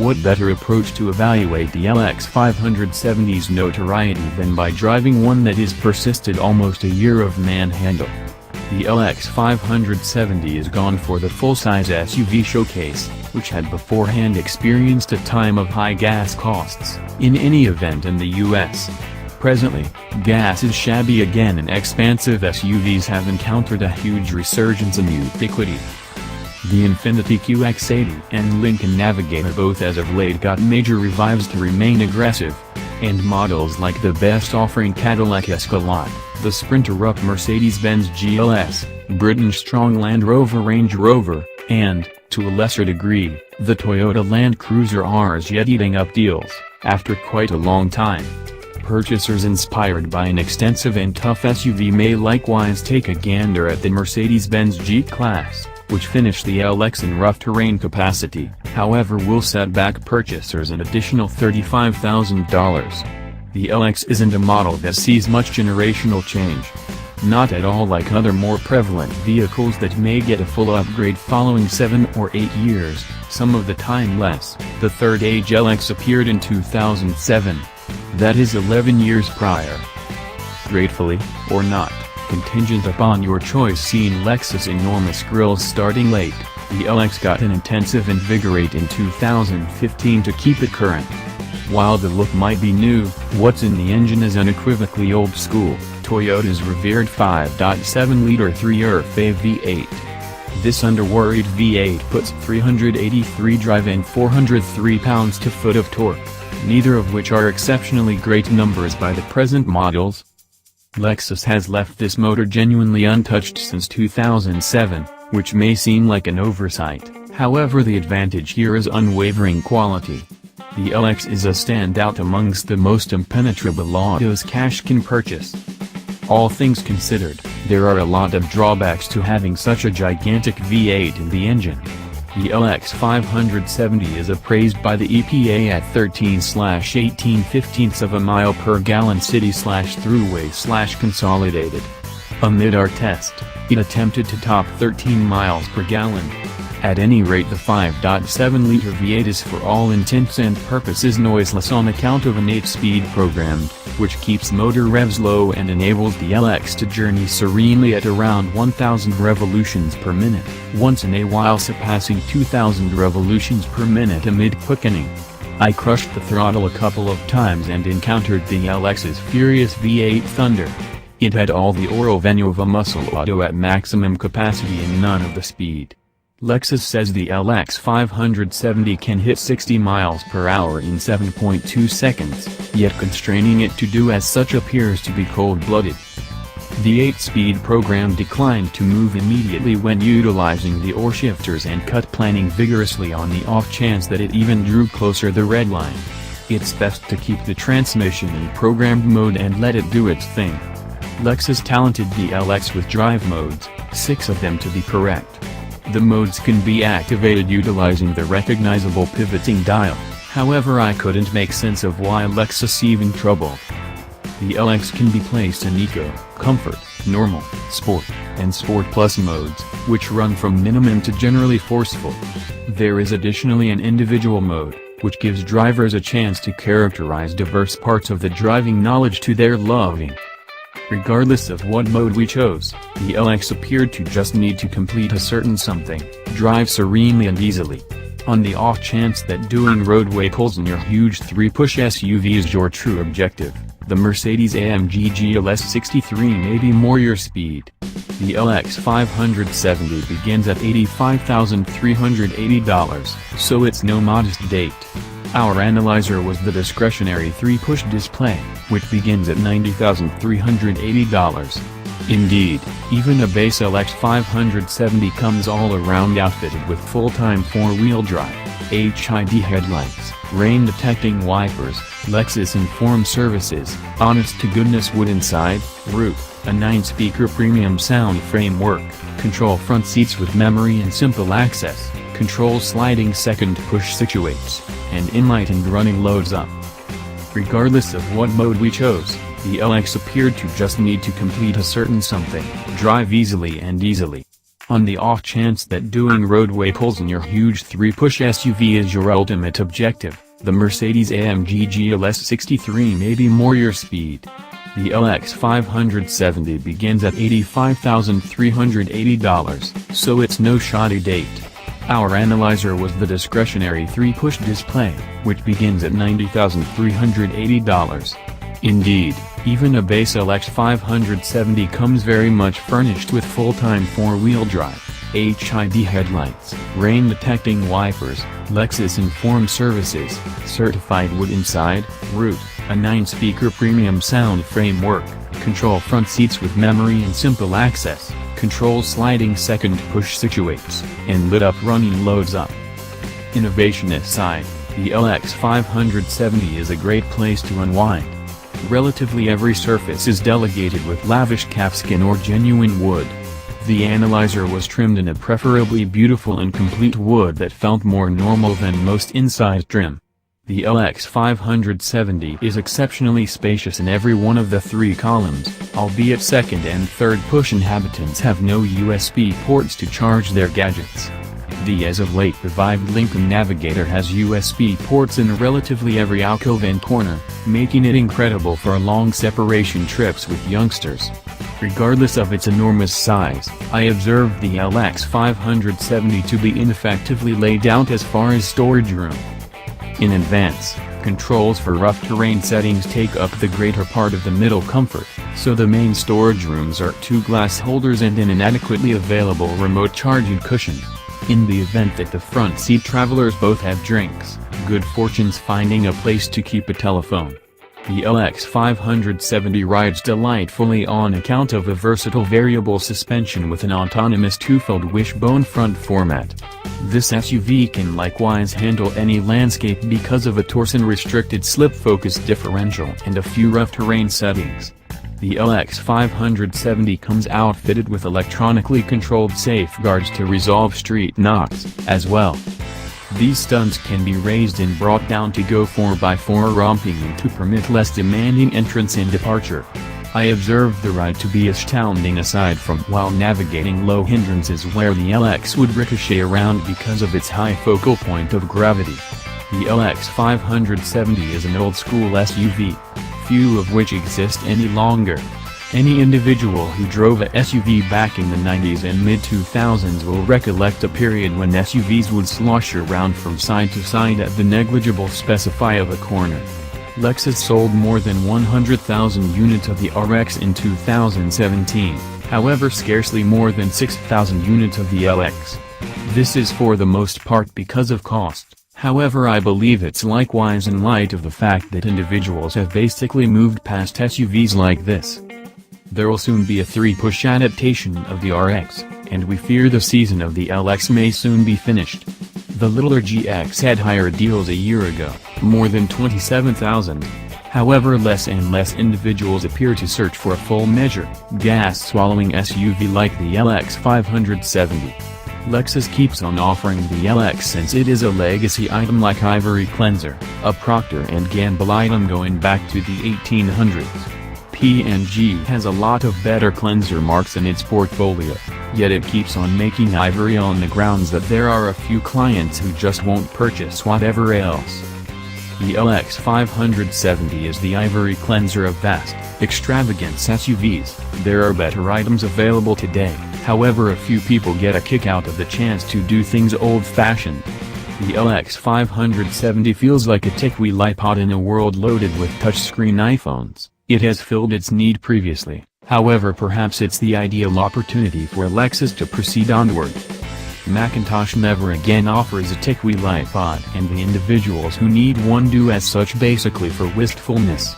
What better approach to evaluate the LX 570's notoriety than by driving one that has persisted almost a year of manhandle? The LX 570 is gone for the full-size SUV showcase, which had beforehand experienced a time of high gas costs, in any event in the US. Presently, gas is shabby again and expansive SUVs have encountered a huge resurgence in ubiquity. The Infiniti QX80 and Lincoln Navigator both as of late got major revives to remain aggressive, and models like the best-offering Cadillac Escalade, the Sprinter-up Mercedes-Benz GLS, Britain's strong Land Rover Range Rover, and, to a lesser degree, the Toyota Land Cruiser R's yet eating up deals, after quite a long time. Purchasers inspired by an extensive and tough SUV may likewise take a gander at the Mercedes-Benz G-Class, which finished the LX in rough terrain capacity, however will set back purchasers an additional $35,000. The LX isn't a model that sees much generational change. Not at all like other more prevalent vehicles that may get a full upgrade following 7 or 8 years, some of the time less. The third age LX appeared in 2007. That is 11 years prior. Gratefully, or not, contingent upon your choice. Seeing Lexus' enormous grills starting late, the LX got an intensive invigorate in 2015 to keep it current. While the look might be new, what's in the engine is unequivocally old school, Toyota's revered 5.7-liter 3-urethane V8. This underworried V8 puts 383 drive and 403 pounds-to-foot of torque, neither of which are exceptionally great numbers by the present models. Lexus has left this motor genuinely untouched since 2007, which may seem like an oversight, however the advantage here is unwavering quality. The LX is a standout amongst the most impenetrable autos cash can purchase. All things considered, there are a lot of drawbacks to having such a gigantic V8 in the engine. The LX 570 is appraised by the EPA at 13/18/15 of a mile per gallon city/throughway/consolidated. Amid our test, it attempted to top 13 miles per gallon. At any rate, the 5.7-liter V8 is for all intents and purposes noiseless on account of an 8-speed program, which keeps motor revs low and enables the LX to journey serenely at around 1,000 revolutions per minute, once in a while surpassing 2,000 revolutions per minute amid quickening. I crushed the throttle a couple of times and encountered the LX's furious V8 thunder. It had all the oral venue of a muscle auto at maximum capacity and none of the speed. Lexus says the LX 570 can hit 60 miles per hour in 7.2 seconds, yet constraining it to do as such appears to be cold-blooded. The 8-speed program declined to move immediately when utilizing the oar shifters and cut planning vigorously on the off chance that it even drew closer the red line. It's best to keep the transmission in programmed mode and let it do its thing. Lexus talented the LX with drive modes, 6 of them to be correct. The modes can be activated utilizing the recognizable pivoting dial, however I couldn't make sense of why Lexus even troubled. The LX can be placed in Eco, Comfort, Normal, Sport, and Sport Plus modes, which run from minimum to generally forceful. There is additionally an individual mode, which gives drivers a chance to characterize diverse parts of the driving knowledge to their liking. Regardless of what mode we chose, the LX appeared to just need to complete a certain something, drive serenely and easily. On the off chance that doing roadway pulls in your huge 3-push SUV is your true objective, the Mercedes-AMG GLS 63 may be more your speed. The LX 570 begins at $85,380, so it's no modest date. Our analyzer was the discretionary 3-push display, which begins at $90,380. Indeed, even a base LX 570 comes all-around outfitted with full-time 4-wheel drive, HID headlights, rain-detecting wipers, Lexus Inform services, honest-to-goodness wood inside, roof, a 9-speaker premium sound framework, control front seats with memory and simple access, control sliding second push situates, and enlightened running loads up. Regardless of what mode we chose, the LX appeared to just need to complete a certain something, drive easily and easily. On the off chance that doing roadway pulls in your huge 3-push SUV is your ultimate objective, the Mercedes-AMG GLS 63 may be more your speed. The LX 570 begins at $85,380, so it's no shoddy date. Our analyzer was the discretionary 3-push display, which begins at $90,380. Indeed, even a base LX 570 comes very much furnished with full-time 4-wheel drive, HID headlights, rain-detecting wipers, Lexus Informed Services, certified wood inside, roof, a 9-speaker premium sound framework, control front seats with memory and simple access, control sliding second push situates, and lit-up running loads up. Innovation aside, the LX 570 is a great place to unwind. Relatively every surface is delegated with lavish calfskin or genuine wood. The analyzer was trimmed in a preferably beautiful and complete wood that felt more normal than most inside trim. The LX 570 is exceptionally spacious in every one of the 3 columns, albeit second and third push inhabitants have no USB ports to charge their gadgets. The as of late revived Lincoln Navigator has USB ports in relatively every alcove and corner, making it incredible for long separation trips with youngsters. Regardless of its enormous size, I observed the LX 570 to be ineffectively laid out as far as storage room. In advance, controls for rough terrain settings take up the greater part of the middle comfort, so the main storage rooms are 2 glass holders and an inadequately available remote charging cushion. In the event that the front seat travelers both have drinks, good fortune's finding a place to keep a telephone. The LX 570 rides delightfully on account of a versatile variable suspension with an autonomous 2-fold wishbone front format. This SUV can likewise handle any landscape because of a torsion-restricted slip-focus differential and a few rough terrain settings. The LX 570 comes outfitted with electronically controlled safeguards to resolve street knocks, as well. These stunts can be raised and brought down to go 4x4 romping and to permit less demanding entrance and departure. I observed the ride to be astounding aside from while navigating low hindrances where the LX would ricochet around because of its high focal point of gravity. The LX 570 is an old-school SUV, few of which exist any longer. Any individual who drove a SUV back in the 90s and mid-2000s will recollect a period when SUVs would slosh around from side to side at the negligible specify of a corner. Lexus sold more than 100,000 units of the RX in 2017, however scarcely more than 6,000 units of the LX. This is for the most part because of cost, however I believe it's likewise in light of the fact that individuals have basically moved past SUVs like this. There'll soon be a 3-push adaptation of the RX, and we fear the season of the LX may soon be finished. The littler GX had higher deals a year ago, more than 27,000. However, less and less individuals appear to search for a full-measure, gas-swallowing SUV like the LX 570. Lexus keeps on offering the LX since it is a legacy item like Ivory Cleanser, a Procter & Gamble item going back to the 1800s. P&G has a lot of better cleanser marks in its portfolio, yet it keeps on making Ivory on the grounds that there are a few clients who just won't purchase whatever else. The LX 570 is the Ivory Cleanser of vast, extravagant SUVs. There are better items available today, however a few people get a kick out of the chance to do things old-fashioned. The LX 570 feels like a TechWee iPod in a world loaded with touchscreen iPhones. It has filled its need previously, however perhaps it's the ideal opportunity for Lexus to proceed onward. Macintosh never again offers a TechWee iPod and the individuals who need one do as such basically for wistfulness.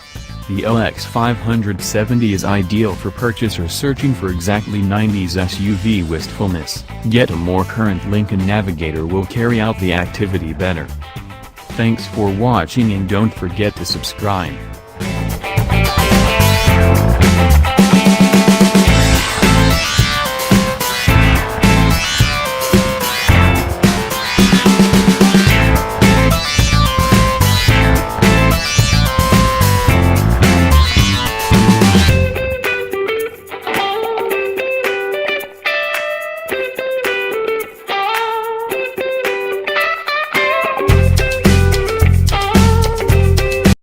The LX 570 is ideal for purchasers searching for exactly 90s SUV wistfulness, yet a more current Lincoln Navigator will carry out the activity better. Thanks for watching and don't forget to subscribe.